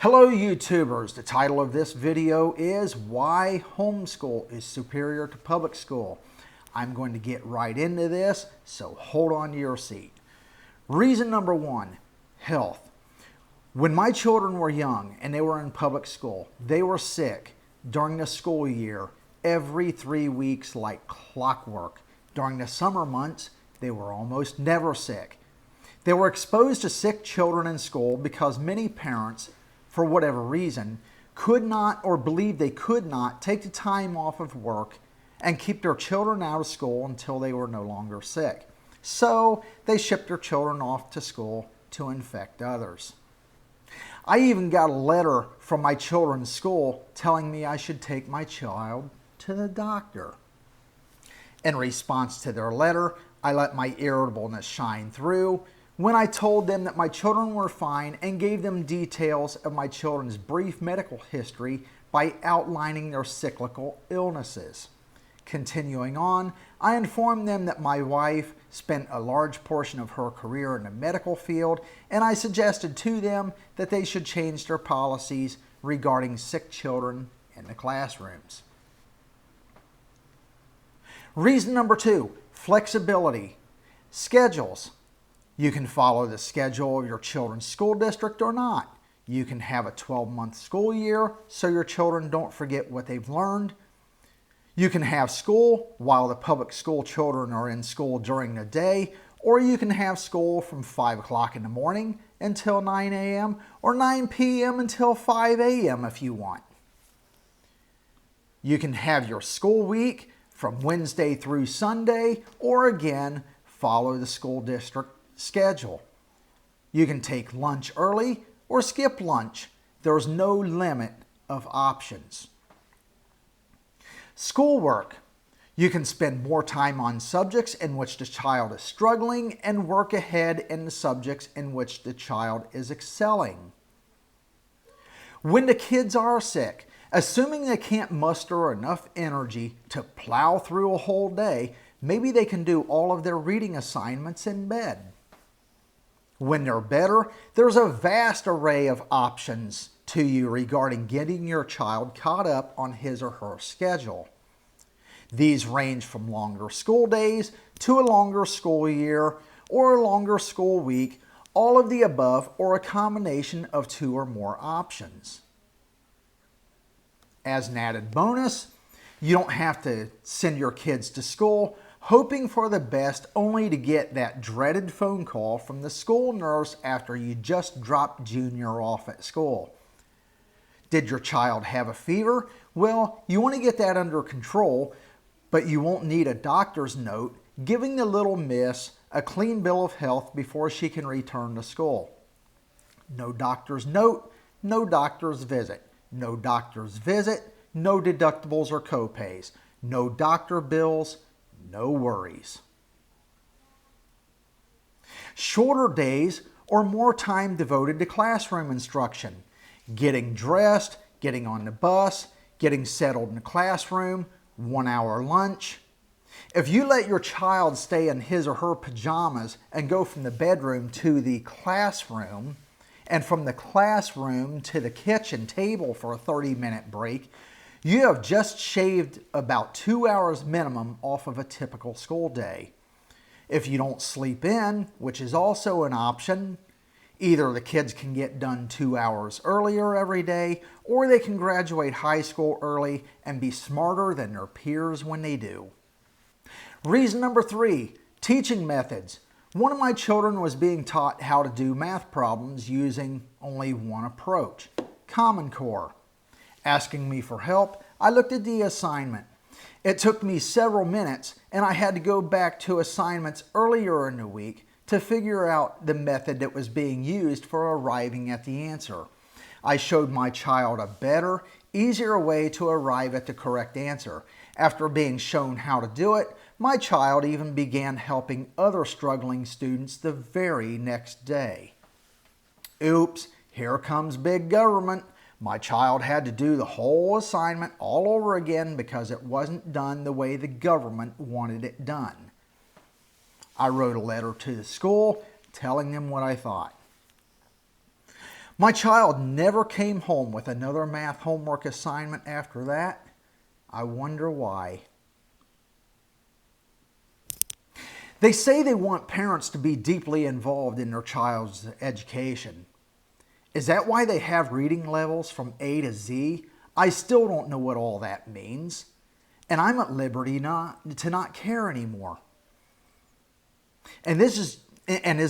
Hello YouTubers, the title of this video is Why Homeschool is Superior to Public School. I'm going to get right into this, so hold on to your seat. Reason number one, health. When my children were young and they were in public school, they were sick during the school year every 3 weeks like clockwork. During the summer months, they were almost never sick. They were exposed to sick children in school because many parents, for whatever reason, could not or believed they could not take the time off of work and keep their children out of school until they were no longer sick. So they shipped their children off to school to infect others. I even got a letter from my children's school telling me I should take my child to the doctor. In response to their letter, I let my irritableness shine through when I told them that my children were fine and gave them details of my children's brief medical history by outlining their cyclical illnesses. Continuing on, I informed them that my wife spent a large portion of her career in the medical field, and I suggested to them that they should change their policies regarding sick children in the classrooms. Reason number two, flexibility. Schedules. You can follow the schedule of your children's school district or not. You can have a 12-month school year so your children don't forget what they've learned. You can have school while the public school children are in school during the day, or you can have school from 5 o'clock in the morning until 9 a.m. or 9 p.m. until 5 a.m. if you want. You can have your school week from Wednesday through Sunday, or again, follow the school district schedule. You can take lunch early or skip lunch. There's no limit of options. Schoolwork. You can spend more time on subjects in which the child is struggling and work ahead in the subjects in which the child is excelling. When the kids are sick, assuming they can't muster enough energy to plow through a whole day, maybe they can do all of their reading assignments in bed. When they're better, there's a vast array of options to you regarding getting your child caught up on his or her schedule. These range from longer school days to a longer school year or a longer school week, all of the above or a combination of two or more options. As an added bonus, you don't have to send your kids to school hoping for the best only to get that dreaded phone call from the school nurse after you just dropped Junior off at school. Did your child have a fever? Well, you want to get that under control, but you won't need a doctor's note giving the little miss a clean bill of health before she can return to school. No doctor's note, no doctor's visit. No doctor's visit, no deductibles or copays. No doctor bills, no worries. Shorter days or more time devoted to classroom instruction. Getting dressed, getting on the bus, getting settled in the classroom, 1 hour lunch. If you let your child stay in his or her pajamas and go from the bedroom to the classroom, and from the classroom to the kitchen table for a 30-minute break, you have just shaved about 2 hours minimum off of a typical school day. If you don't sleep in, which is also an option, either the kids can get done 2 hours earlier every day, or they can graduate high school early and be smarter than their peers when they do. Reason number three, teaching methods. One of my children was being taught how to do math problems using only one approach, Common Core. Asking me for help, I looked at the assignment. It took me several minutes, and I had to go back to assignments earlier in the week to figure out the method that was being used for arriving at the answer. I showed my child a better, easier way to arrive at the correct answer. After being shown how to do it, my child even began helping other struggling students the very next day. Oops, here comes big government. My child had to do the whole assignment all over again because it wasn't done the way the government wanted it done. I wrote a letter to the school telling them what I thought. My child never came home with another math homework assignment after that. I wonder why. They say they want parents to be deeply involved in their child's education. Is that why they have reading levels from A to Z? I still don't know what all that means. And I'm at liberty to not care anymore. And is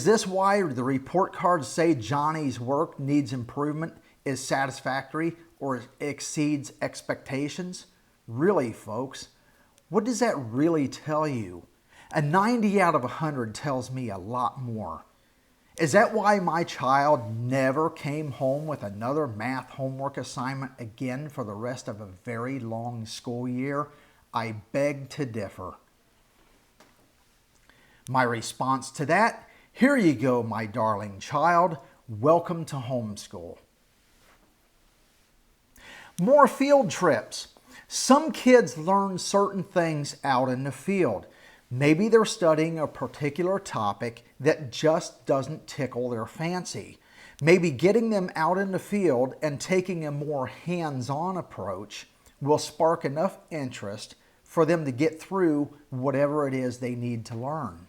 this why the report cards say Johnny's work needs improvement, is satisfactory, or exceeds expectations? Really, folks, what does that really tell you? A 90 out of 100 tells me a lot more. Is that why my child never came home with another math homework assignment again for the rest of a very long school year? I beg to differ. My response to that: here you go, my darling child. Welcome to homeschool. More field trips. Some kids learn certain things out in the field. Maybe they're studying a particular topic that just doesn't tickle their fancy. Maybe getting them out in the field and taking a more hands-on approach will spark enough interest for them to get through whatever it is they need to learn.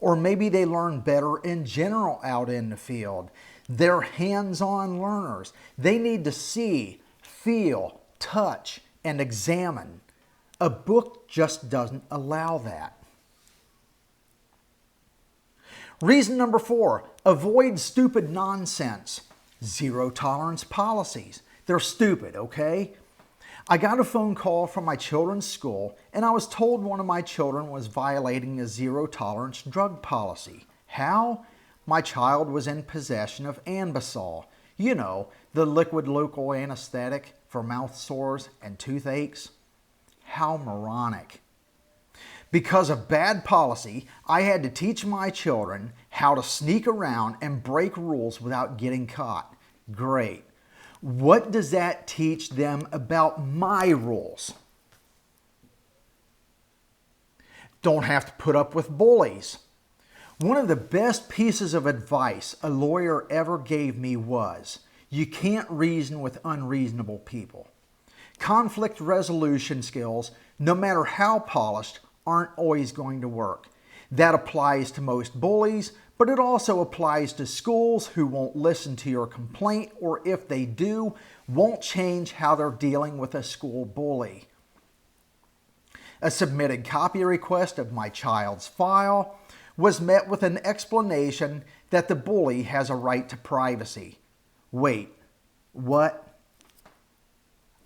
Or maybe they learn better in general out in the field. They're hands-on learners. They need to see, feel, touch, and examine. A book just doesn't allow that. Reason number 4, avoid stupid nonsense. Zero tolerance policies. They're stupid, okay? I got a phone call from my children's school, and I was told one of my children was violating the zero tolerance drug policy. How? My child was in possession of Anbesol. You know, the liquid local anesthetic for mouth sores and toothaches. How moronic. Because of bad policy, I had to teach my children how to sneak around and break rules without getting caught. Great. What does that teach them about my rules? Don't have to put up with bullies. One of the best pieces of advice a lawyer ever gave me was, you can't reason with unreasonable people. Conflict resolution skills, no matter how polished, aren't always going to work. That applies to most bullies, but it also applies to schools who won't listen to your complaint, or if they do, won't change how they're dealing with a school bully. A submitted copy request of my child's file was met with an explanation that the bully has a right to privacy. Wait, what?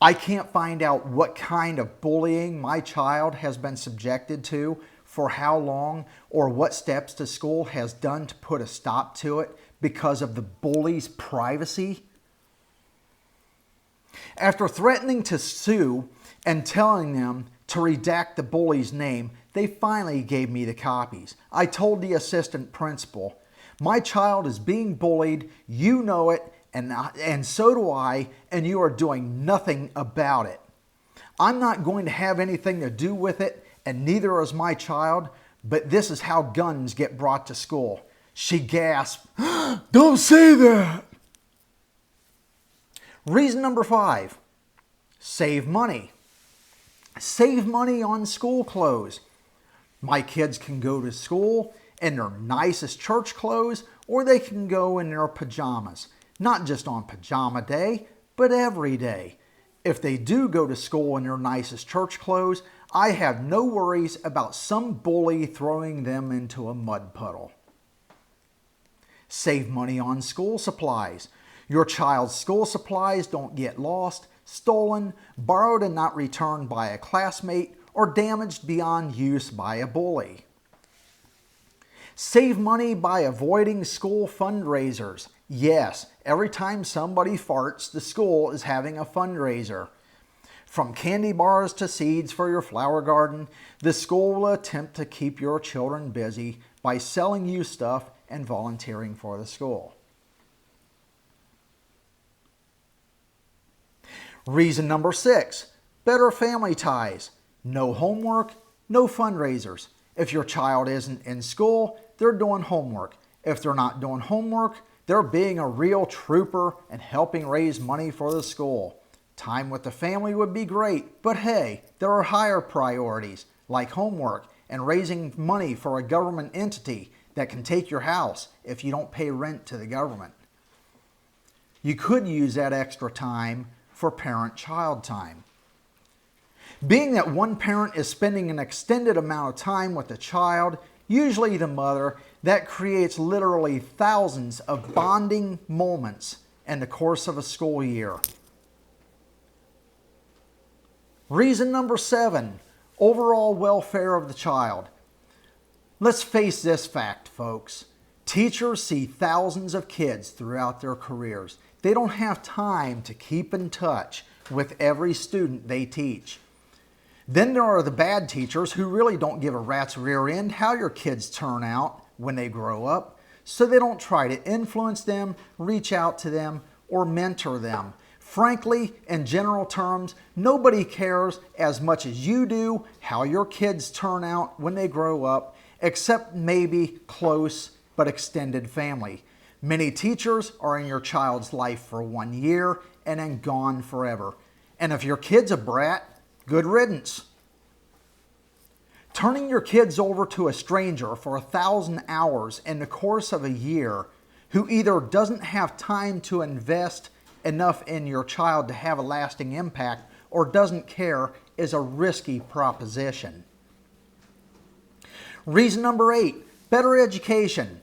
I can't find out what kind of bullying my child has been subjected to, for how long, or what steps the school has done to put a stop to it because of the bully's privacy? After threatening to sue and telling them to redact the bully's name, they finally gave me the copies. I told the assistant principal, my child is being bullied, you know it, and so do I, and you are doing nothing about it. I'm not going to have anything to do with it, and neither is my child, but this is how guns get brought to school. She gasped, don't say that. Reason number 5, save money. Save money on school clothes. My kids can go to school in their nicest church clothes, or they can go in their pajamas. Not just on pajama day, but every day. If they do go to school in their nicest church clothes, I have no worries about some bully throwing them into a mud puddle. Save money on school supplies. Your child's school supplies don't get lost, stolen, borrowed and not returned by a classmate, or damaged beyond use by a bully. Save money by avoiding school fundraisers. Yes, every time somebody farts, the school is having a fundraiser. From candy bars to seeds for your flower garden, the school will attempt to keep your children busy by selling you stuff and volunteering for the school. Reason number 6, better family ties. No homework, no fundraisers. If your child isn't in school, they're doing homework. If they're not doing homework, They're being a real trooper and helping raise money for the school. Time with the family would be great, but hey, there are higher priorities like homework and raising money for a government entity that can take your house if you don't pay rent to the government. You could use that extra time for parent-child time. Being that one parent is spending an extended amount of time with the child, usually the mother, that creates literally thousands of bonding moments in the course of a school year. Reason number 7, overall welfare of the child. Let's face this fact, folks. Teachers see thousands of kids throughout their careers. They don't have time to keep in touch with every student they teach. Then there are the bad teachers who really don't give a rat's rear end how your kids turn out when they grow up, so they don't try to influence them, reach out to them, or mentor them. Frankly, in general terms, nobody cares as much as you do how your kids turn out when they grow up, except maybe close but extended family. Many teachers are in your child's life for 1 year and then gone forever. And if your kid's a brat, good riddance. Turning your kids over to a stranger for 1,000 hours in the course of a year who either doesn't have time to invest enough in your child to have a lasting impact or doesn't care is a risky proposition. Reason number 8, better education.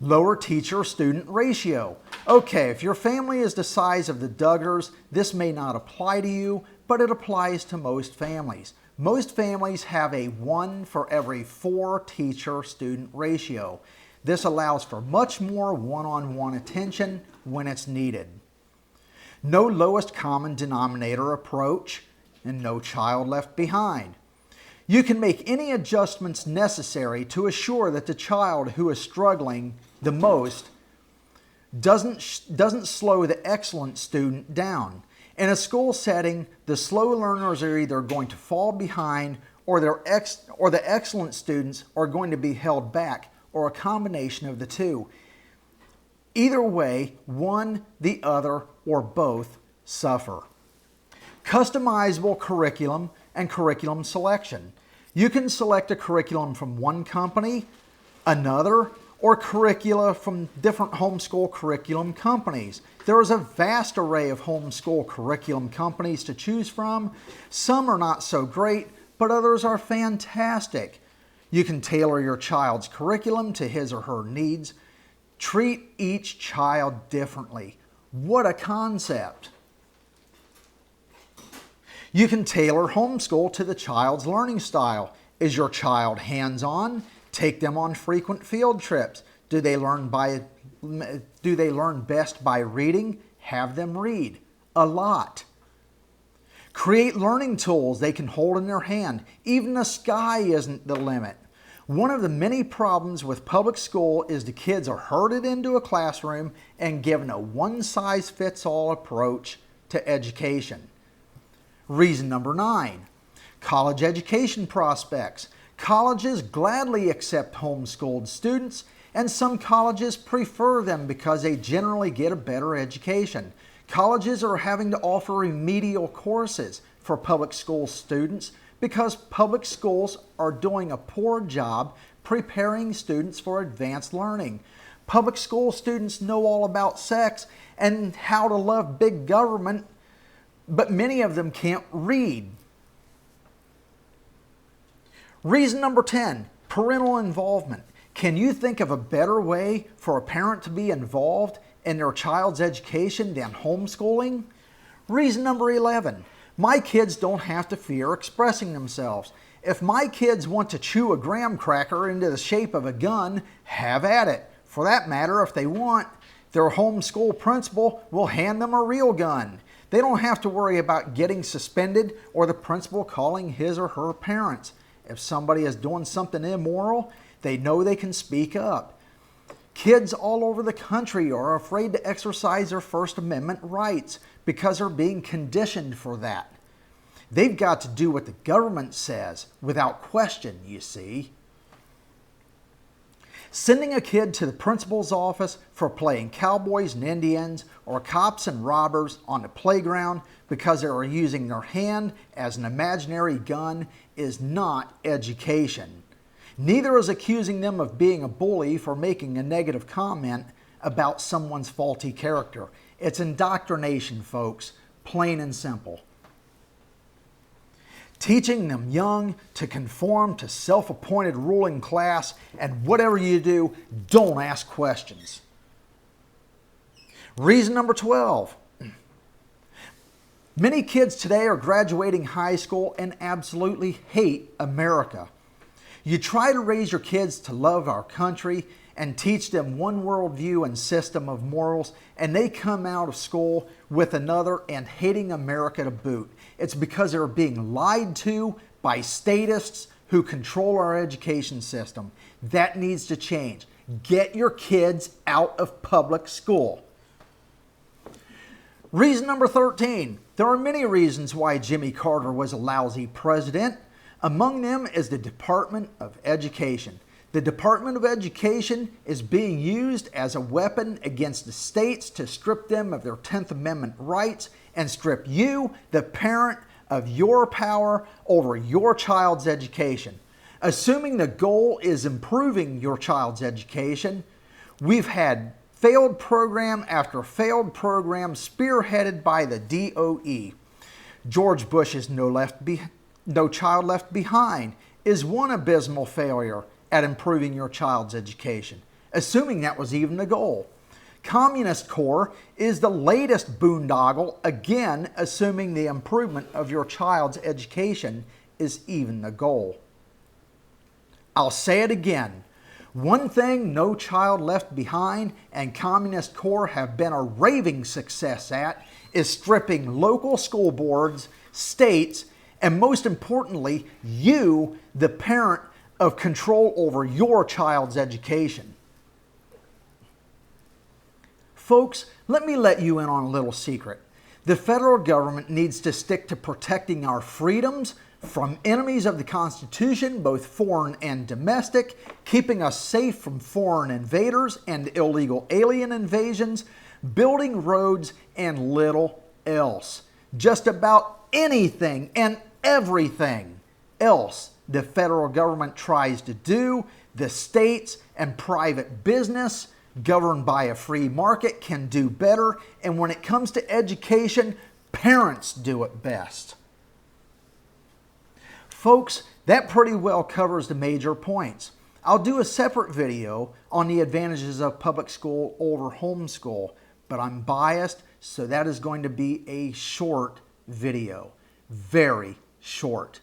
Lower teacher-student ratio. Okay, if your family is the size of the Duggars, this may not apply to you, but it applies to most families. Most families have a 1 for every 4 teacher-student ratio. This allows for much more one-on-one attention when it's needed. No lowest common denominator approach, and no child left behind. You can make any adjustments necessary to assure that the child who is struggling the most doesn't slow the excellent student down. In a school setting, the slow learners are either going to fall behind or the excellent students are going to be held back, or a combination of the two. Either way, one, the other, or both suffer. Customizable curriculum and curriculum selection. You can select a curriculum from one company, another, or curricula from different homeschool curriculum companies. There is a vast array of homeschool curriculum companies to choose from. Some are not so great, but others are fantastic. You can tailor your child's curriculum to his or her needs. Treat each child differently. What a concept! You can tailor homeschool to the child's learning style. Is your child hands-on? Take them on frequent field trips. Do they learn best by reading? Have them read a lot. Create learning tools they can hold in their hand. Even the sky isn't the limit. One of the many problems with public school is the kids are herded into a classroom and given a one-size-fits-all approach to education. Reason number 9, college education prospects. Colleges gladly accept homeschooled students, and some colleges prefer them because they generally get a better education. Colleges are having to offer remedial courses for public school students because public schools are doing a poor job preparing students for advanced learning. Public school students know all about sex and how to love big government, but many of them can't read. Reason number 10, parental involvement. Can you think of a better way for a parent to be involved in their child's education than homeschooling? Reason number 11, my kids don't have to fear expressing themselves. If my kids want to chew a graham cracker into the shape of a gun, have at it. For that matter, if they want, their homeschool principal will hand them a real gun. They don't have to worry about getting suspended or the principal calling his or her parents. If somebody is doing something immoral, they know they can speak up. Kids all over the country are afraid to exercise their First Amendment rights because they're being conditioned for that. They've got to do what the government says without question, you see. Sending a kid to the principal's office for playing cowboys and Indians or cops and robbers on the playground because they are using their hand as an imaginary gun is not education. Neither is accusing them of being a bully for making a negative comment about someone's faulty character. It's indoctrination, folks, plain and simple. Teaching them young to conform to self-appointed ruling class, and whatever you do, don't ask questions. Reason number 12. Many kids today are graduating high school and absolutely hate America. You try to raise your kids to love our country and teach them one worldview and system of morals, and they come out of school with another and hating America to boot. It's because they're being lied to by statists who control our education system. That needs to change. Get your kids out of public school. Reason number 13. There are many reasons why Jimmy Carter was a lousy president. Among them is the Department of Education. The Department of Education is being used as a weapon against the states to strip them of their 10th Amendment rights and strip you, the parent, of your power over your child's education. Assuming the goal is improving your child's education, we've had failed program after failed program spearheaded by the DOE. George Bush's No Child Left Behind is one abysmal failure at improving your child's education, assuming that was even the goal. Communist Corps is the latest boondoggle, again assuming the improvement of your child's education is even the goal. I'll say it again. One thing No Child Left Behind and Communist Corps have been a raving success at is stripping local school boards, states, and most importantly, you, the parent, of control over your child's education. Folks, let me let you in on a little secret. The federal government needs to stick to protecting our freedoms from enemies of the Constitution, both foreign and domestic, keeping us safe from foreign invaders and illegal alien invasions, building roads, and little else. Just about anything and everything else the federal government tries to do, the states and private business governed by a free market can do better, and when it comes to education, parents do it best. Folks, that pretty well covers the major points. I'll do a separate video on the advantages of public school over homeschool, but I'm biased, so that is going to be a short video. Very short.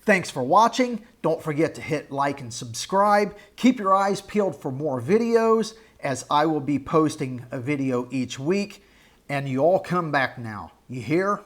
Thanks for watching. Don't forget to hit like and subscribe. Keep your eyes peeled for more videos, as I will be posting a video each week. And you all come back now. You hear?